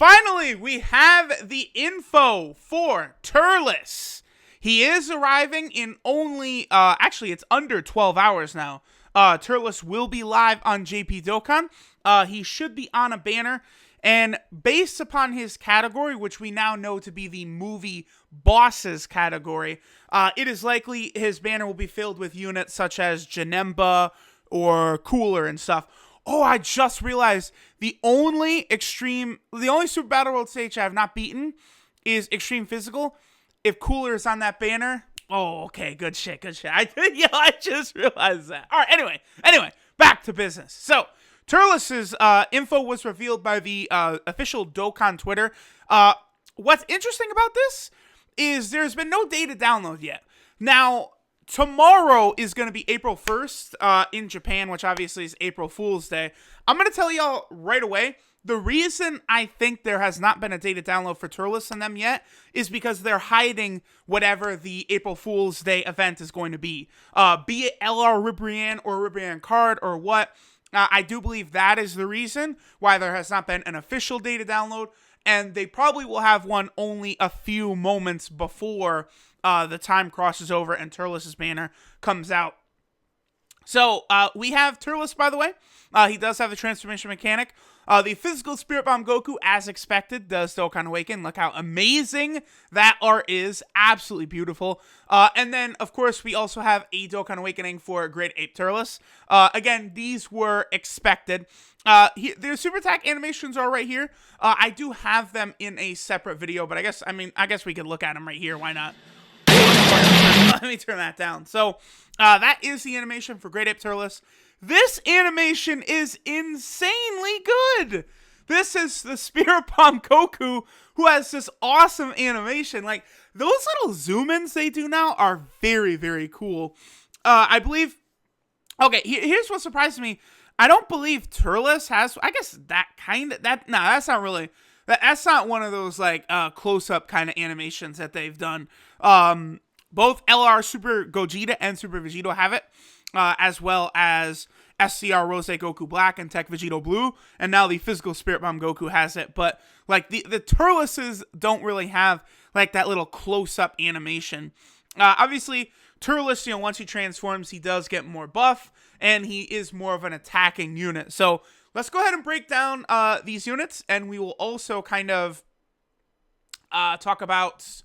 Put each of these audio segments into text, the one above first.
finally, we have the info for Turles. He is arriving in only, actually, it's under 12 hours now. Turles will be live on JP Dokkan. He should be on a banner. And based upon his category, which we now know to be the movie bosses category, it is likely his banner will be filled with units such as Janemba or Cooler and stuff. Oh, I just realized the only Super Battle World stage I have not beaten is Extreme Physical. If Cooler is on that banner, oh, okay, good shit. I just realized that. All right, anyway, back to business. So, Turles' info was revealed by the official Dokkan Twitter. What's interesting about this is there's been no data download yet. Now, tomorrow is going to be April 1st in Japan, which obviously is April Fool's Day. I'm going to tell y'all right away, the reason I think there has not been a data download for Turles and them yet is because they're hiding whatever the April Fool's Day event is going to be. Be it LR Ribrianne or Ribrianne card or what. I do believe that is the reason why there has not been an official data download, and they probably will have one only a few moments before the time crosses over and Turles' banner comes out. So, we have Turles, by the way. He does have the transformation mechanic. The physical Spirit Bomb Goku, as expected, does Dokkan Awaken. Look how amazing that art is. Absolutely beautiful. And then, of course, we also have a Dokkan Awakening for Great Ape Turles. Again, these were expected. Their super attack animations are right here. I do have them in a separate video, but I guess we could look at them right here. Why not? Let me turn that down. So, that is the animation for Great Ape Turles. This animation is insanely good. This is the Spirit Bomb Goku, who has this awesome animation. Like, those little zoom-ins they do now are very, very cool. I believe... Okay, here's what surprised me. I don't believe Turles has... I guess that kind of... No, that's not really... That's not one of those, like, close-up kind of animations that they've done. Both LR Super Gogeta and Super Vegito have it. As well as SCR Rose Goku Black and Tech Vegito Blue, and now the physical Spirit Bomb Goku has it, but like the Turleses don't really have like that little close-up animation. Obviously, Turles, once he transforms, he does get more buff, and he is more of an attacking unit. So let's go ahead and break down these units, and we will also kind of talk about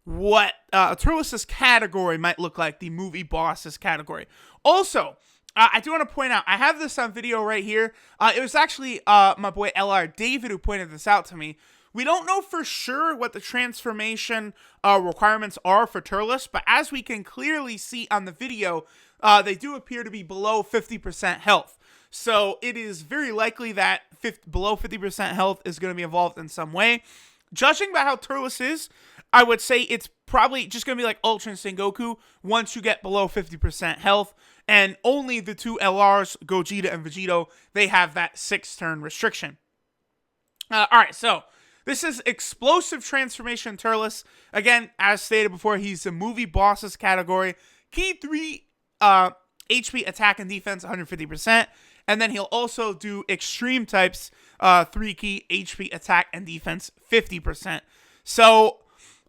what Turles' category might look like, the movie bosses category. Also, I do want to point out, I have this on video right here. It was actually my boy LR David who pointed this out to me. We don't know for sure what the transformation requirements are for Turles, but as we can clearly see on the video, they do appear to be below 50% health. So it is very likely that below 50% health is going to be involved in some way. Judging by how Turles is, I would say it's probably just going to be like Ultra Instinct Goku once you get below 50% health. And only the two LRs, Gogeta and Vegito, they have that 6-turn restriction. Alright, so this is Explosive Transformation Turles. Again, as stated before, he's the movie bosses category. Key 3 HP attack and defense 150%. And then he'll also do extreme types 3 key HP attack and defense 50%. So,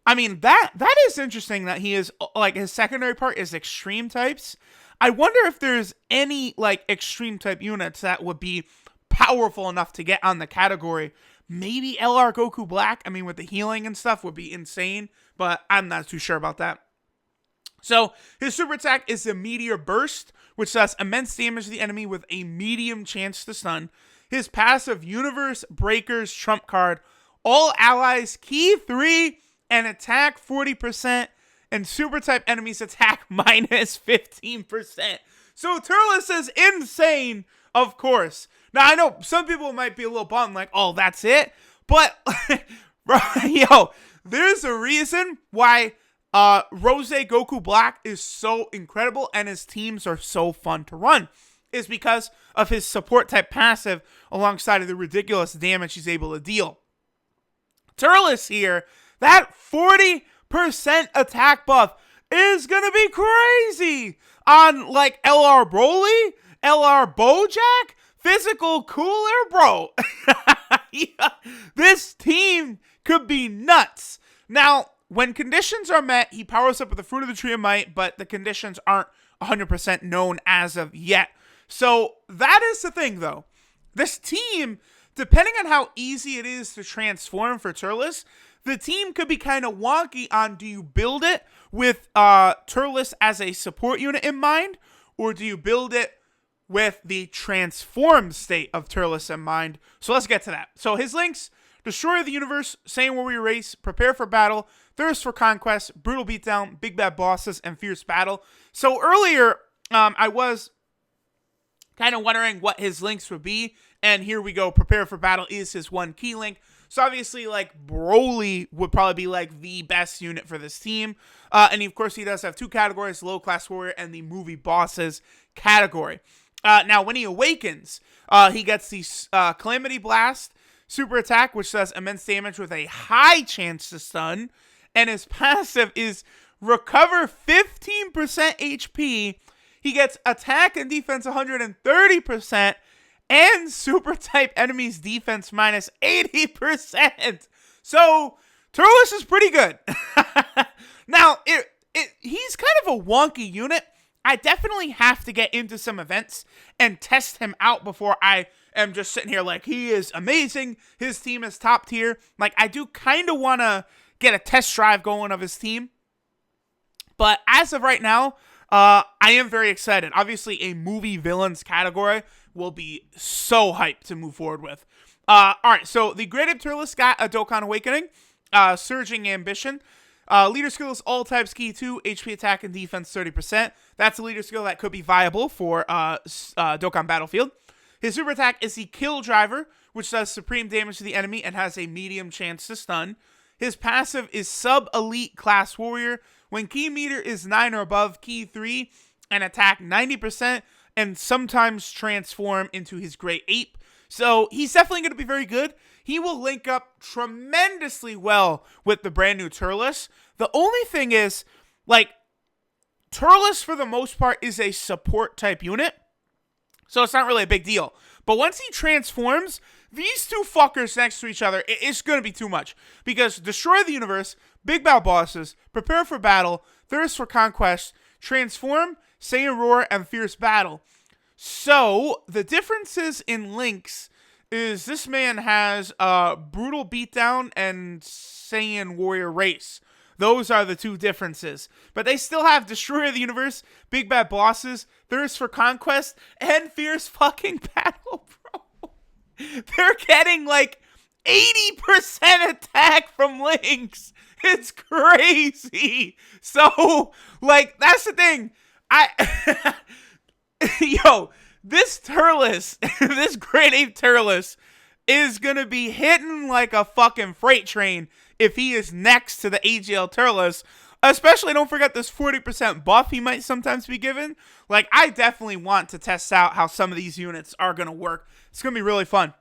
I mean, that is interesting that he is, like, his secondary part is extreme types. I wonder if there's any, like, extreme type units that would be powerful enough to get on the category. Maybe LR Goku Black, I mean, with the healing and stuff would be insane, but I'm not too sure about that. So, his super attack is the Meteor Burst, which does immense damage to the enemy with a medium chance to stun. His passive, Universe Breakers Trump card. All allies, key 3, and attack 40%, and super type enemies attack minus 15%. So Turles is insane, of course. Now, I know some people might be a little bummed, like, oh, that's it? But, bro, yo, there's a reason why Rose Goku Black is so incredible and his teams are so fun to run. Is because of his support type passive alongside of the ridiculous damage he's able to deal. Turles here, that 40% attack buff is going to be crazy on, like, LR Broly, LR Bojack, Physical Cooler, bro. Yeah, this could be nuts. Now, when conditions are met, he powers up with the Fruit of the Tree of Might, but the conditions aren't 100% known as of yet. So that is the thing, though. This team, depending on how easy it is to transform for Turles, the team could be kind of wonky on, do you build it with Turles as a support unit in mind, or do you build it with the transformed state of Turles in mind? So let's get to that. So his links: Destroyer the Universe, Saiyan Warrior Race, Prepare for Battle, Thirst for Conquest, Brutal Beatdown, Big Bad Bosses, and Fierce Battle. So earlier, I was kind of wondering what his links would be, and here we go. Prepare for Battle is his one key link. So obviously, like, Broly would probably be, like, the best unit for this team. And of course, he does have two categories, Low Class Warrior and the Movie Bosses category. Now, when he awakens, he gets the Calamity Blast super attack, which does immense damage with a high chance to stun. And his passive is Recover 15% HP. He gets attack and defense 130%. And super type enemies defense minus 80%. So Turles is pretty good. Now, he's kind of a wonky unit. I definitely have to get into some events and test him out before I am just sitting here like, he is amazing. His team is top tier. Like, I do kind of want to get a test drive going of his team. But as of right now, I am very excited. Obviously, a movie villains category will be so hyped to move forward with. Alright, so the Great Ape Turles got a Dokkan Awakening, Surging Ambition. Leader skill is all types key 2, HP attack and defense 30%. That's a leader skill that could be viable for Dokkan Battlefield. His super attack is the Kill Driver, which does supreme damage to the enemy and has a medium chance to stun. His passive is Sub-Elite Class Warrior. When key meter is 9 or above, key 3 and attack 90%, and sometimes transform into his Great Ape. So he's definitely going to be very good. He will link up tremendously well with the brand new Turles. The only thing is, like, Turles for the most part is a support type unit, so it's not really a big deal. But once he transforms, these two fuckers next to each other, it's going to be too much. Because Destroy the Universe, Big Bad Bosses, Prepare for Battle, Thirst for Conquest, Transform, Saiyan Roar, and Fierce Battle. So, the differences in links is this man has Brutal Beatdown and Saiyan Warrior Race. Those are the two differences. But they still have Destroyer the Universe, Big Bad Bosses, Thirst for Conquest, and Fierce fucking Battle, bro. They're getting like 80% attack from links. It's crazy. So, like, that's the thing. Yo, this Turles, this Great Ape Turles is gonna be hitting like a fucking freight train if he is next to the AGL Turles. Especially, don't forget this 40% buff he might sometimes be given. Like, I definitely want to test out how some of these units are gonna work. It's gonna be really fun.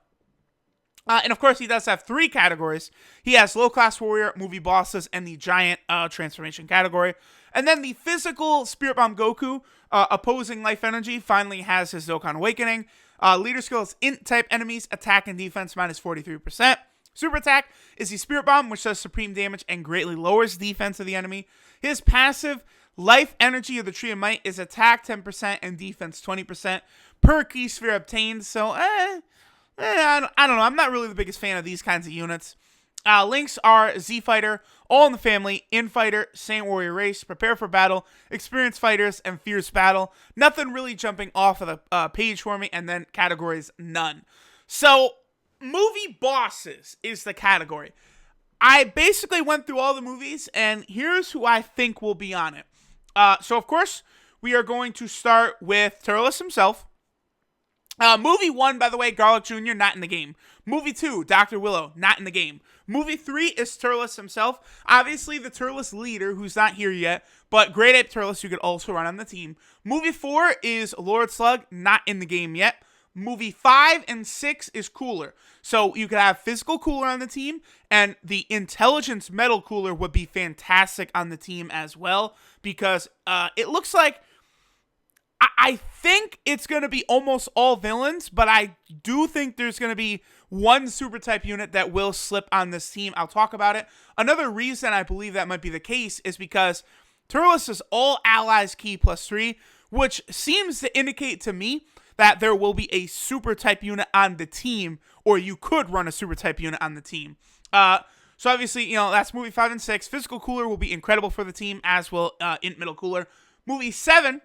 And of course, he does have 3 categories. He has Low Class Warrior, Movie Bosses, and the Giant Transformation category. And then the physical Spirit Bomb Goku, opposing Life Energy, finally has his Dokkan Awakening. Leader skill is Int type enemies, attack and defense minus 43%. Super attack is the Spirit Bomb, which does supreme damage and greatly lowers defense of the enemy. His passive, Life Energy of the Tree of Might, is attack 10% and defense 20% per key sphere obtained. So, I don't know. I'm not really the biggest fan of these kinds of units. Links are Z-Fighter, All in the Family, In-Fighter, Saiyan Warrior Race, Prepare for Battle, Experienced Fighters, and Fierce Battle. Nothing really jumping off of the page for me, and then categories, none. So, Movie Bosses is the category. I basically went through all the movies, and here's who I think will be on it. So, of course, we are going to start with Turles himself. Movie 1, by the way, Garlic Jr., not in the game. Movie 2, Dr. Willow, not in the game. Movie 3 is Turles himself. Obviously, the Turles leader, who's not here yet, but Great Ape Turles, you could also run on the team. Movie 4 is Lord Slug, not in the game yet. Movie 5 and 6 is Cooler. So you could have Physical Cooler on the team, and the Intelligence Metal Cooler would be fantastic on the team as well, because it looks like I think it's going to be almost all villains, but I do think there's going to be one super type unit that will slip on this team. I'll talk about it. Another reason I believe that might be the case is because Turles is all allies key +3, which seems to indicate to me that there will be a super type unit on the team, or you could run a super type unit on the team. So obviously, you know, that's movie 5 and 6. Physical Cooler will be incredible for the team, as will Int Middle Cooler. Movie 7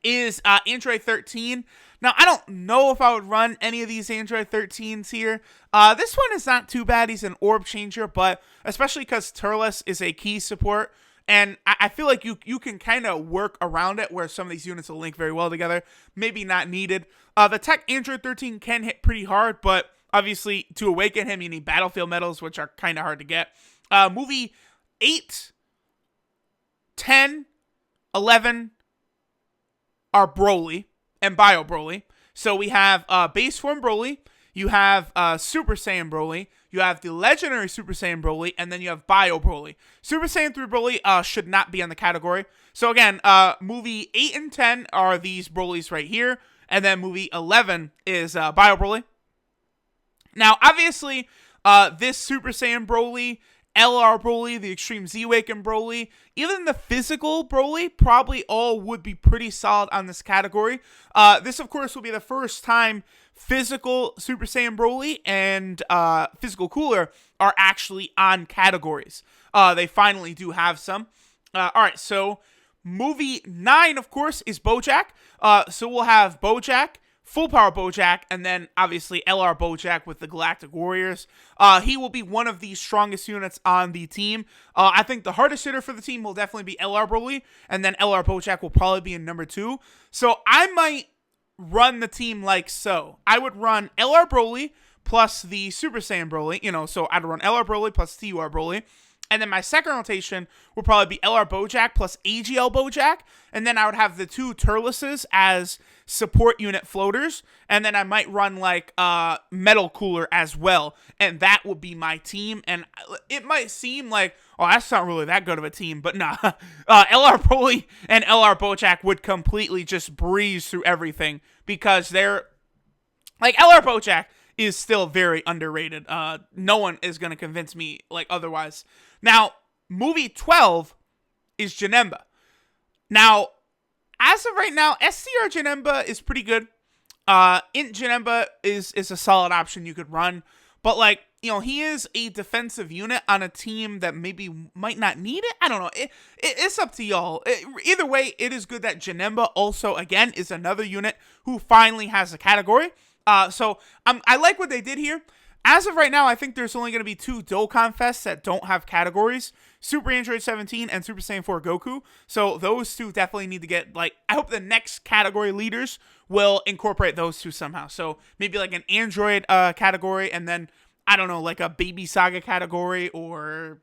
is Android 13. Now, I don't know if I would run any of these Android 13s here. This one is not too bad. He's an orb changer, but especially because Turles is a key support, and I feel like you can kind of work around it where some of these units will link very well together. Maybe not needed. The tech Android 13 can hit pretty hard, but obviously to awaken him, you need battlefield medals, which are kind of hard to get. Movie 8, 10, 11 are Broly and Bio Broly. So we have base form Broly, you have Super Saiyan Broly, you have the legendary Super Saiyan Broly, and then you have Bio Broly. Super Saiyan 3 Broly should not be on the category. So again, movie 8 and 10 are these Brolys right here, and then movie 11 is Bio Broly. Now, obviously, this Super Saiyan Broly, LR Broly, the Extreme Z-Awaken Broly, even the physical Broly probably all would be pretty solid on this category. This, of course, will be the first time physical Super Saiyan Broly and Physical Cooler are actually on categories. They finally do have some. Alright, so movie 9, of course, is Bojack. So we'll have Bojack, Full Power Bojack, and then obviously LR Bojack with the Galactic Warriors. He will be one of the strongest units on the team. I think the hardest hitter for the team will definitely be LR Broly, and then LR Bojack will probably be in number 2. So I might run the team like so. I would run LR Broly plus the Super Saiyan Broly, you know, so I'd run LR Broly plus TUR Broly. And then my second rotation will probably be LR Bojack plus AGL Bojack. And then I would have the 2 Turleses as support unit floaters. And then I might run like Metal Cooler as well. And that would be my team. And it might seem like, oh, that's not really that good of a team. But nah, LR Broly and LR Bojack would completely just breeze through everything. Because they're, like, LR Bojack is still very underrated. No one is going to convince me like otherwise. Now, movie 12 is Janemba. Now, as of right now, SCR Janemba is pretty good. Int Janemba is a solid option you could run. But, like, you know, he is a defensive unit on a team that maybe might not need it. I don't know. It's up to y'all. Either way, it is good that Janemba also, again, is another unit who finally has a category. So I like what they did here. As of right now, I think there's only going to be 2 Dokkan Fests that don't have categories. Super Android 17 and Super Saiyan 4 Goku. So those 2 definitely need to get, like, I hope the next category leaders will incorporate those 2 somehow. So maybe like an Android category, and then, I don't know, like a Baby Saga category, or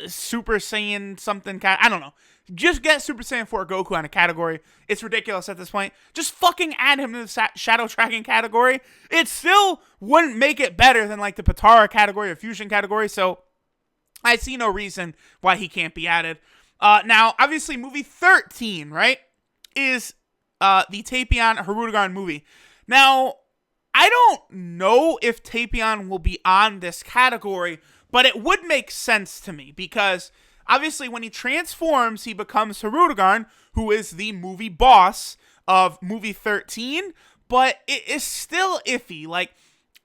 Super Saiyan something. I don't know. Just get Super Saiyan 4 Goku on a category. It's ridiculous at this point. Just fucking add him to the Shadow Tracking category. It still wouldn't make it better than like the Patara category or Fusion category, so I see no reason why he can't be added. Now, obviously, movie 13, right, is the Tapion Hirudegarn movie. Now, I don't know if Tapion will be on this category, but it would make sense to me because obviously, when he transforms, he becomes Hirudegarn, who is the movie boss of movie 13, but it is still iffy. Like,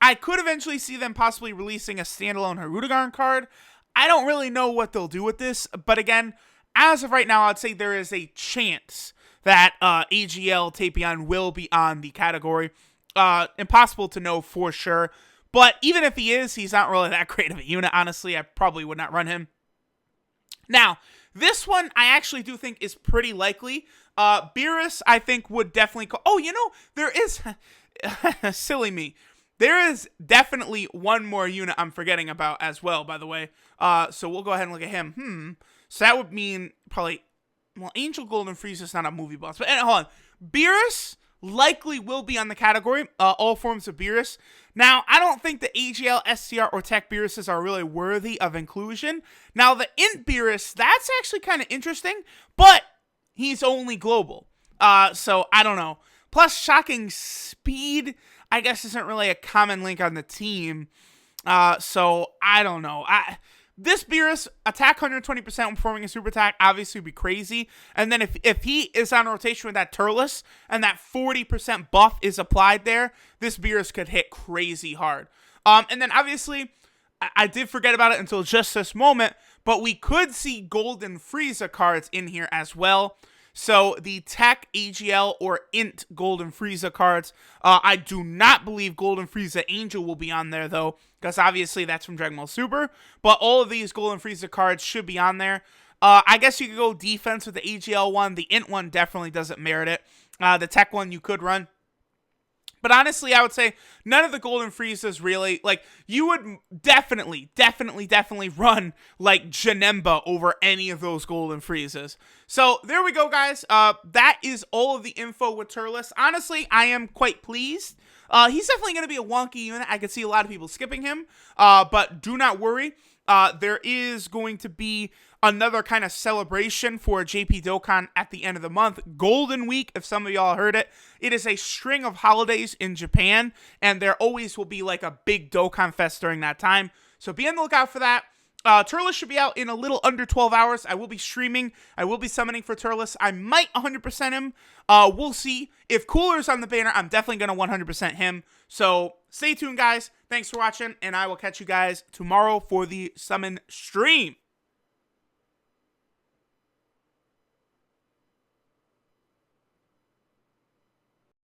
I could eventually see them possibly releasing a standalone Hirudegarn card. I don't really know what they'll do with this, but again, as of right now, I'd say there is a chance that AGL Tapion will be on the category. Impossible to know for sure, but even if he is, he's not really that great of a unit, honestly. I probably would not run him. Now, this one I actually do think is pretty likely. Beerus, I think, would definitely call. Oh, you know, there is silly me. There is definitely one more unit I'm forgetting about as well, by the way. So we'll go ahead and look at him. So that would mean probably, well, Angel Golden Frieza is not a movie boss. But hold on. Beerus likely will be on the category. All forms of Beerus. Now, I don't think the AGL, SCR, or Tech Beeruses are really worthy of inclusion. Now, the Int Beerus, that's actually kind of interesting, but he's only global. So, I don't know. Plus, shocking speed. I guess isn't really a common link on the team. So I don't know. This Beerus attack 120% when performing a super attack obviously would be crazy. And then if he is on rotation with that Turles and that 40% buff is applied there, this Beerus could hit crazy hard. And then obviously, I did forget about it until just this moment, but we could see Golden Frieza cards in here as well. So the Tech, AGL, or Int Golden Frieza cards. I do not believe Golden Frieza Angel will be on there, though, because obviously that's from Dragon Ball Super. But all of these Golden Frieza cards should be on there. I guess you could go defense with the AGL one. The Int one definitely doesn't merit it. The Tech one you could run. But honestly, I would say none of the Golden Friezas really, like, you would definitely run, like, Janemba over any of those Golden Friezas. So, there we go, guys. That is all of the info with Turles. Honestly, I am quite pleased. He's definitely going to be a wonky unit. I could see a lot of people skipping him. But do not worry. There is going to be another kind of celebration for JP Dokkan at the end of the month. Golden Week, if some of y'all heard it. It is a string of holidays in Japan, and there always will be like a big Dokkan Fest during that time. So be on the lookout for that. Turles should be out in a little under 12 hours. I will be streaming. I will be summoning for Turles. I might 100% him. We'll see. If Cooler's on the banner, I'm definitely going to 100% him. So stay tuned, guys. Thanks for watching, and I will catch you guys tomorrow for the summon stream.